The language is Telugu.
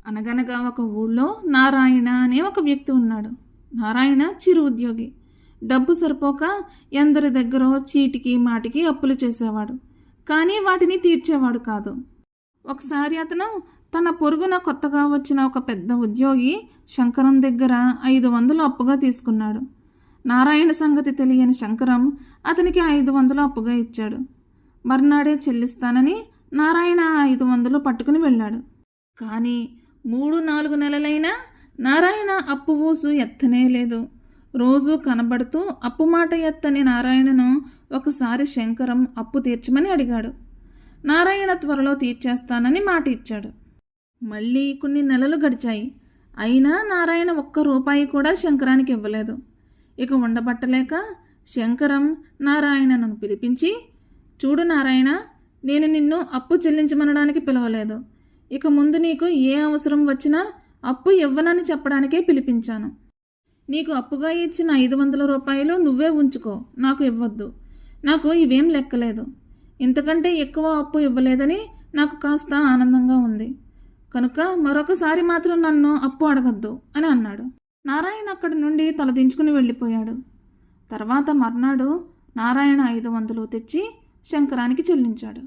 అనగనగా ఒక ఊళ్ళో నారాయణ అనే ఒక వ్యక్తి ఉన్నాడు. నారాయణ చిరు ఉద్యోగి. డబ్బు సరిపోక ఎందరి దగ్గరో చీటికి మాటికి అప్పులు చేసేవాడు. కానీ వాటిని తీర్చేవాడు కాదు. ఒకసారి అతను తన పొరుగున కొత్తగా వచ్చిన ఒక పెద్ద ఉద్యోగి శంకరం దగ్గర 500 అప్పుగా తీసుకున్నాడు. నారాయణ సంగతి తెలియని శంకరం అతనికి 500 అప్పుగా ఇచ్చాడు. మర్నాడే చెల్లిస్తానని నారాయణ 500 పట్టుకుని వెళ్ళాడు. కానీ 3-4 నెలలైనా నారాయణ అప్పు ఊసు ఎత్తనే లేదు. రోజు కనబడుతూ అప్పు మాట ఎత్తని నారాయణను ఒకసారి శంకరం అప్పు తీర్చమని అడిగాడు. నారాయణ త్వరలో తీర్చేస్తానని మాట ఇచ్చాడు. మళ్ళీ కొన్ని నెలలు గడిచాయి. అయినా నారాయణ ఒక్క రూపాయి కూడా శంకరానికి ఇవ్వలేదు. ఇక ఉండబట్టలేక శంకరం నారాయణను పిలిపించి, చూడు నారాయణ, నేను నిన్ను అప్పు చెల్లించమనడానికి పిలవలేదు. ఇక ముందు నీకు ఏ అవసరం వచ్చినా అప్పు ఇవ్వనని చెప్పడానికే పిలిపించాను. నీకు అప్పుగా ఇచ్చిన 500 రూపాయలు నువ్వే ఉంచుకో, నాకు ఇవ్వద్దు. నాకు ఇవేం లెక్కలేదు. ఇంతకంటే ఎక్కువ అప్పు ఇవ్వలేదని నాకు కాస్త ఆనందంగా ఉంది. కనుక మరొకసారి మాత్రం నన్ను అప్పు అడగద్దు అని అన్నాడు. నారాయణ అక్కడి నుండి తలదించుకుని వెళ్ళిపోయాడు. తర్వాత మర్నాడు నారాయణ 500 తెచ్చి శంకరానికి చెల్లించాడు.